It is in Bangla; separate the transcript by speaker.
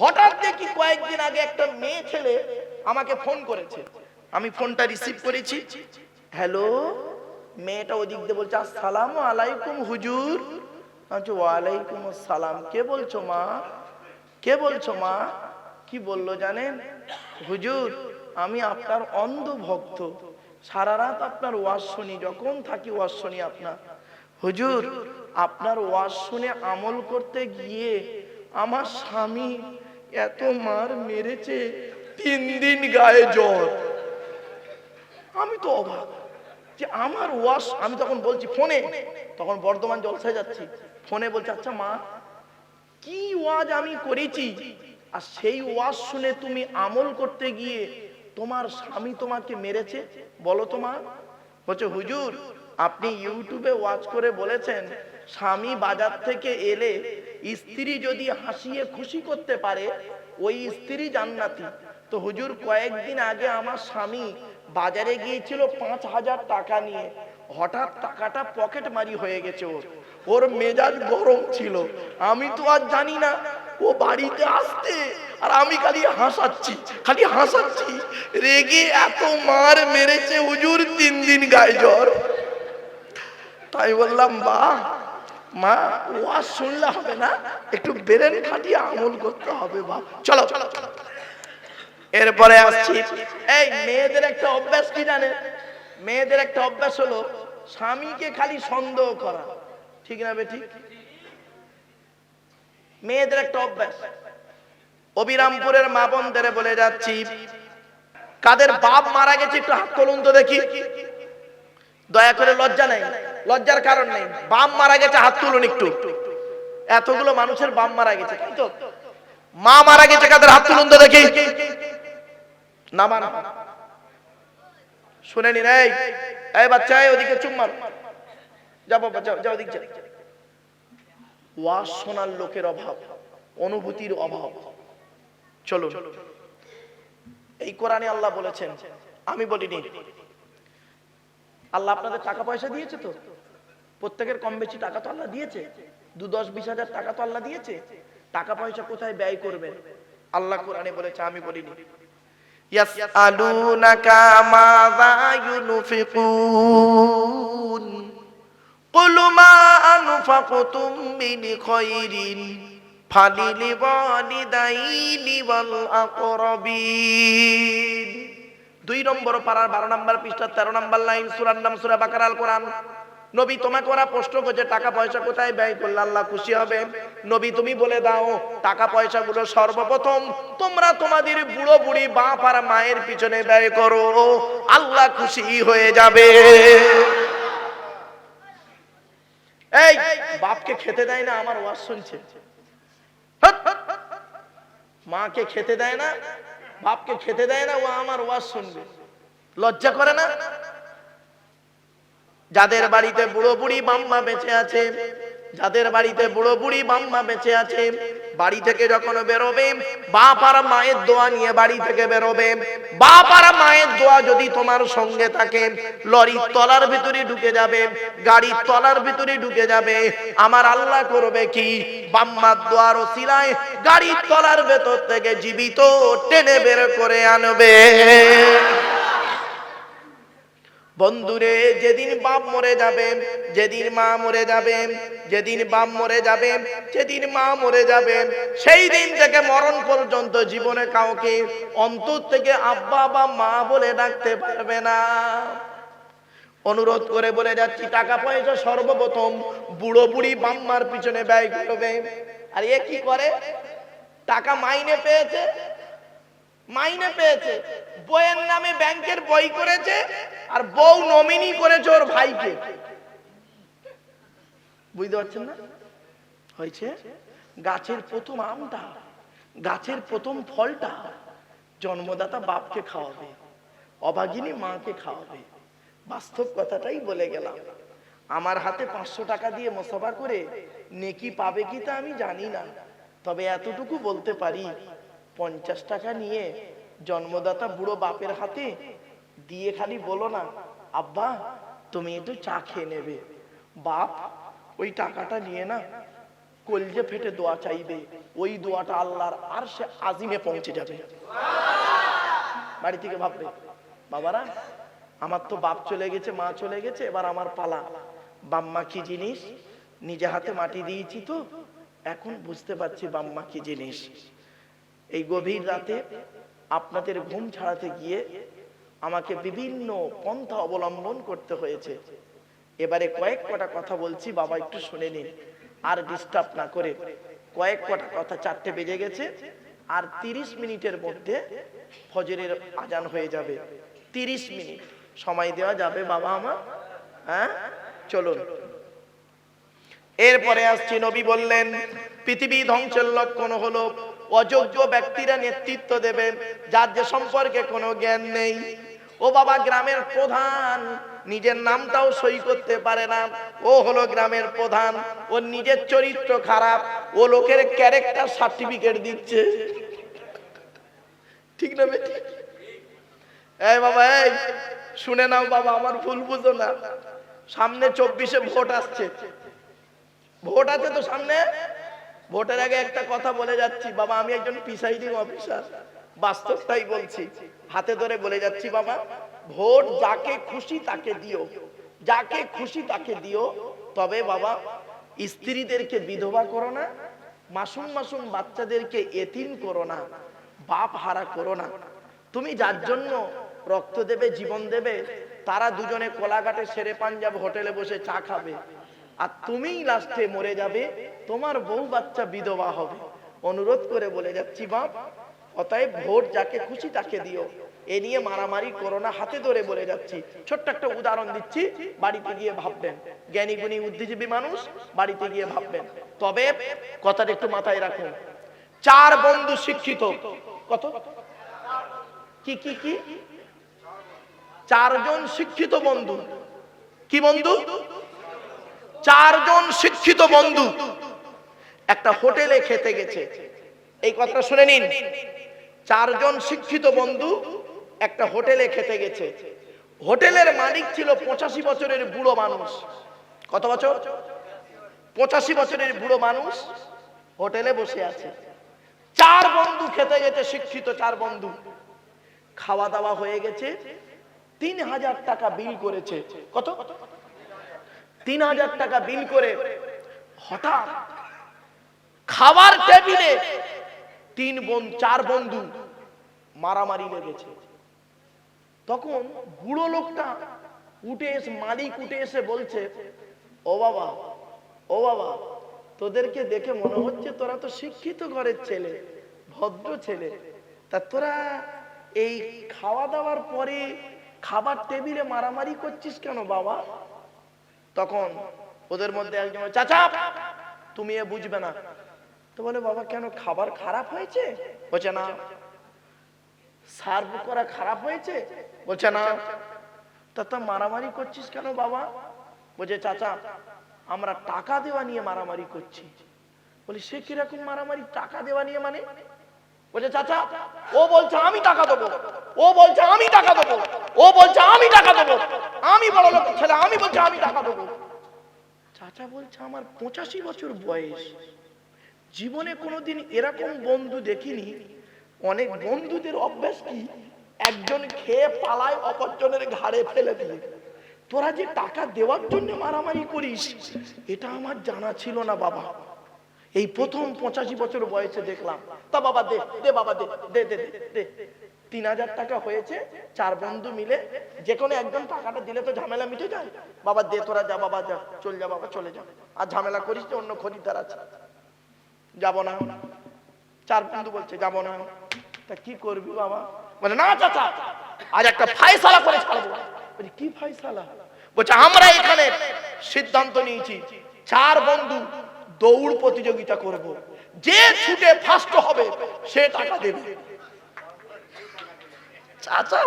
Speaker 1: হঠাৎ দেখি কয়েকদিন আগে একটা মেয়ে ছেলে আমাকে ফোন করেছে, আমি ফোনটা রিসিভ করেছি। হ্যালো, মেয়েটা ওদিক দিয়ে বলছে আসসালামু আলাইকুম হুজুর। আচ্ছা, ওয়ালাইকুম আসসালাম। কে বলছো মা? কে বলছো মা? কি বললো জানেন হুজুর, আমি আপনার অন্ধ ভক্ত, সারা রাত আপনার ওয়াজ শুনি, যখন থাকি ওয়াজ শুনি আপনার। হুজুর, আপনার ওয়াজ শুনে আমল করতে গিয়ে আমার স্বামী এত মার মেরেছে, 3 দিন গায়ে জ্বর। আমি তো অবাক যে আমার ওয়াজ, আমি তখন বলছি ফোনে, তখন বর্ধমান জলসায় যাচ্ছি, ফোনে বলছে আচ্ছা মা, কি ওয়াজ আমি করেছি আর সেই ওয়াজ শুনে তুমি আমল করতে গিয়ে তোমার স্বামী তোমাকে মেরেছে, বলো তো মা। বলছে হুজুর, আপনি ইউটিউবে ওয়াজ করে বলেছেন স্বামী বাজার থেকে এলে স্ত্রী যদি হাসিয়ে খুশি করতে পারে ওই স্ত্রী জান্নাতি। তো হুজুর, কয়েকদিন আগে আমার স্বামী বাজারে গিয়েছিল 5,000 টাকা নিয়ে, হঠাৎ টাকাটা পকেট মারি হয়ে গেছে, ওর মেজাজ গরম ছিল, আমি তো আর জানি না। ও বাড়িতে আসতে আর আমি খালি হাসাচ্ছি, রেগে এত মার মেরেছে হুজুর, 3 দিন গায়ে জ্বর। তাই বললাম বাহ মা, ওয়াজ শুনলে হবে না, একটু ব্রেন খাটিয়ে আমল করতে হবে বাপ। চলো চলো চলো। এরপরে আসছি, এই মেয়েদের একটা অভ্যাস কি জানেন? মেয়েদের একটা অভ্যাস হলো স্বামীকে খালি সন্দেহ করা, ঠিক না বেঠিক? মেয়েদের একটা অভ্যাস। অবিরামপুরের মা বোনদের বলে যাচ্ছি, কাদের বাপ মারা গেছে একটু হাত তুলুন তো দেখি, দয়া করে। লজ্জা নেই, লজ্জার কারণ নেই, বাপ মারা গেছে হাত তুলুন একটু। এতগুলো মানুষের বাপ মারা গেছে, তাই তো? মা মারা গেছে কাদের হাত তুলুন তো দেখি। না মানা শুনে নিন। এই বাচ্চা, ওদিকে চুপ মার, যাবো যাও ওদিকে যা। ওয়াজ শোনার লোকের অভাব, অনুভূতির অভাব। চলো, এই কোরআনে আল্লাহ বলেছেন, আমি বলিনি। আল্লাহ আপনাদের টাকা পয়সা দিয়েছে তো, প্রত্যেকের কম বেশি টাকা তো আল্লাহ দিয়েছে, 2, 10, 20 হাজার টাকা তো আল্লাহ দিয়েছে। টাকা পয়সা কোথায় ব্যয় করবেন আল্লাহ কোরআনে বলেছে, আমি বলিনি। ইয়াসআলুনাকা মাযা ইউনফিকুন কুল মা আনফাকতুম মিন খায়রিন ফালিল ওয়ালিদাইনি ওয়াল আকরাবিন। 2 নম্বর পারার 12 নম্বর পৃষ্ঠা 13 নম্বর লাইন, সূরার নাম সূরা বাকারা, আল কোরআন। নবী, তোমাকে ওরা প্রশ্ন করছে টাকা পয়সা কোথায় ব্যয় করলে আল্লাহ খুশি হবে। নবী, তুমি বলে দাও টাকা পয়সা গুলো সর্বপ্রথম তোমরা তোমাদের বুড়ো বুড়ি বাপ আর মায়ের পিছনে ব্যয় করো, আল্লাহ খুশি হয়ে যাবে। এই বাপকে খেতে দেয় না, আমার ওয়াজ শুনছে। মাকে খেতে দেয় না, বাপকে খেতে দেয় না, ও আমার ওয়াজ শুনবে, লজ্জা করে না? যাদের বাড়িতে বুড়ো বুড়ি বাম্মা বেঁচে আছে, যাদের বাড়িতে বুড়ো বুড়ি বাম্মা বেঁচে আছে, বাড়ি থেকে যখন বেরোবে বাপ আর মায়ের দোয়া নিয়ে বাড়ি থেকে বেরোবে। বাপ আর মায়ের দোয়া যদি তোমার সঙ্গে থাকে, লরির তলার ভিতরে ঢুকে যাবে, গাড়ির তলার ভিতরে ঢুকে যাবে। আমার আল্লাহ করবে কি, বাম্মার দোয়ার ওসিলায় গাড়ির তলার ভেতর থেকে জীবিত টেনে বের করে আনবে। বন্ধুরে, যেদিন বাপ মরে যাবে, যেদিন মা মরে যাবে, যেদিন বাপ মরে যাবে, যেদিন মা মরে যাবে, সেই দিন থেকে মরণ পর্যন্ত জীবনে কাউকে অন্তর থেকে আব্বা বা মা বলে ডাকতে পারবে না। অনুরোধ করে বলে যাচ্ছি, টাকা পয়সা সর্বপ্রথম বুড়ো বুড়ি বাম্মার পিছনে ব্যয় করবে। আর এ কি করে? টাকা মাইনে পেয়েছে, বইয়ের নামে ব্যাংকের বই করেছে, আর বউ নমিনি করেছে ওর ভাইকে। বুঝতে পারছেন না? হয়েছে গাছের প্রথম আমটা, গাছের প্রথম ফলটা জন্মদাতা বাপকে খাওয়াবে, অভাগিনী মাকে খাওয়াবে। বাস্তব কথাটাই বলে গেলাম। আমার হাতে 500 টাকা দিয়ে মুসাফা করে নেকি পাবে কি তা আমি জানি না, তবে এতটুকু বলতে পারি, 50 টাকা নিয়ে জন্মদাতা বুড়ো বাপের হাতে দিয়ে খালি বলো না, আব্বা তুমি একটু চা খেয়ে নেবে। বাপ ওই টাকাটা নিয়ে না কলজে ফেটে দোয়া চাইবে, ওই দোয়াটা আল্লাহর আরশে আজিমে পৌঁছে যাবে। বাড়ি থেকে ভাববে, বাবারা আমার তো বাপ চলে গেছে, মা চলে গেছে, এবার আমার পালা। বাম্মা কি জিনিস নিজে হাতে মাটি দিয়েছি, তো এখন বুঝতে পারছি বাম্মা কি জিনিস। এই গভীর রাতে আপনাদের ঘুম ছাড়াতে গিয়ে আমাকে বিভিন্ন পন্থা অবলম্বন করতে হয়েছে। এবারে কয়েক কটা কথা বলছি, বাবা একটু শুনে নিন, আর ডিস্টার্ব না করে। কয়েক কটা কথা, 4টে বেজে গেছে, আর 30 মিনিটের মধ্যে ফজরের আজান হয়ে যাবে। 30 মিনিট সময় দেওয়া যাবে বাবা আমার? হ্যাঁ, চলুন। এরপরে আসছি, নবী বললেন পৃথিবী ধ্বংসের লক্ষণ হলো অযোগ্য ব্যক্তিরা নেতৃত্ব দেবে, যার যে সম্পর্কে কোনো জ্ঞান নেই। ও বাবা, গ্রামের প্রধান নিজের নামটাও সই করতে পারে না, ও হলো গ্রামের প্রধান, ওর নিজের চরিত্র খারাপ, ও লোকের ক্যারেক্টার সার্টিফিকেট দিচ্ছে। ঠিক না বেটি? এই বাবা, এই শুনে নাও বাবা, আমার ভুল বুঝো না। সামনে 24-এ ভোট আসছে, ভোট আছে তো সামনে। ভোটের আগে একটা কথা বলে যাচ্ছি বাবা, আমি একজন প্রিসাইডিং অফিসার, বাস্তবটাই বলছি, হাতে ধরে বলে যাচ্ছি বাবা, ভোট যাকে খুশি তাকে দিও, যাকে খুশি তাকে দিও, তবে বাবা স্ত্রীদেরকে বিধবা করো না, মাসুম মাসুম বাচ্চাদেরকে এতিম করো না, বাপ হারা করো না। তুমি যার জন্য রক্ত দেবে, জীবন দেবে, তারা দুজনে কোলাঘাটে শেরে পাঞ্জাব হোটেলে বসে চা খাবে, আর তুমিই লাস্টে মরে যাবে, তোমার বউ বাচ্চা বিধবা হবে। অনুরোধ করে বলে যাচ্ছি বাপ, অতএব ভোট যাকে খুশি তাকে দিও, এ নিয়ে মারামারি করো না, হাতে ধরে বলে যাচ্ছি। ছোট্ট একটা উদাহরণ দিচ্ছি, বাড়িতে গিয়ে ভাববেন, জ্ঞানী গুণী বুদ্ধিজীবী মানুষ বাড়িতে গিয়ে ভাববেন। তবে কথাটা একটু মাথায় রাখুন, 4 বন্ধু শিক্ষিত। কত? কি কি কি? 4 জন শিক্ষিত বন্ধু। কি বন্ধু? 4 জন শিক্ষিত বন্ধু একটা হোটেলে খেতে গেছে। এই কথাটা শুনে নিন, 4 জন শিক্ষিত বন্ধু একটা হোটেলে খেতে গেছে। হোটেলের মালিক ছিল 85 বছরের বুড়ো মানুষ। কত বছর? 85 বছরের বুড়ো মানুষ হোটেলে বসে আছে। 4 বন্ধু খেতে গেছে, শিক্ষিত 4 বন্ধু। খাওয়া দাওয়া হয়ে গেছে, 3000 টাকা বিল করেছে। কত? 3000 টাকা বিল করে হঠাৎ খাবার টেবিলে 4 বন্ধু মারামারি লেগেছে। তখন বুড়ো লোকটা উঠে এসে, মালিক উঠে এসে বলছে, ও বাবা, ও বাবা, তোদেরকে দেখে মনে হচ্ছে তোরা তো শিক্ষিত ঘরের ছেলে, ভদ্র ছেলে, তা তোরা এই খাওয়া দাওয়ার পরে খাবার টেবিলে মারামারি করছিস কেন বাবা? তখন ওদের মধ্যে একজন, চাচা তুমি এ বুঝবে না। তো বলে, বাবা কেন, খাবার খারাপ হয়েছে? বলছে না। সার্ভ করা খারাপ হয়েছে? বলছে না। তা মারামারি করছিস কেন বাবা? বলছে, চাচা আমরা টাকা দেওয়া নিয়ে মারামারি করছি। বলি, সে কিরকম মারামারি, টাকা দেওয়া নিয়ে মানে? বলছে, চাচা ও বলছে আমি টাকা দেবো, ও বলছে আমি টাকা দেবো, ও বলছে আমি টাকা দেবো, আমি বড় লোক ছেলে, আমি বলছি আমি টাকা দেবো। চাচা বলছে, আমার 85 বছর বয়স, জীবনে কোনোদিন এরকম বন্ধু দেখিনি। অনেক বন্ধুদের অভ্যাস কি, একজন খেয়ে পালায়, অপরজনের ঘাড়ে ফেলে দিয়ে। তোরা যে টাকা দেওয়ার জন্য মারামারি করিস, এটা আমার জানা ছিল না বাবা, এই প্রথম 85 বছর বয়সে দেখলাম। তা বাবা দে, দে বাবা দে, দে দে দে। 3000 টাকা হয়েছে, 4 বন্ধু মিলে যে কোনো একজন টাকাটা দিলে তো ঝামেলা মিটে যায়। বাবা দে, তোরা যা বাবা, যা, চল যা বাবা, চলে যা, আর ঝামেলা করিস না, অন্য খরিদ্দার আছে। যাবো না। 4 বন্ধু বলছে যাবো না। তা কি করবি বাবা? বলে, না চাচা আজ একটা ফায়সালা করে ছাড়বো। বলি, কি ফায়সালা? বলছে, আমরা এখানে সিদ্ধান্ত নিয়েছি 4 বন্ধু দৌড় প্রতিযোগিতা করব, যে ছুটে ফার্স্ট হবে সে টাকা দেবে। চাচা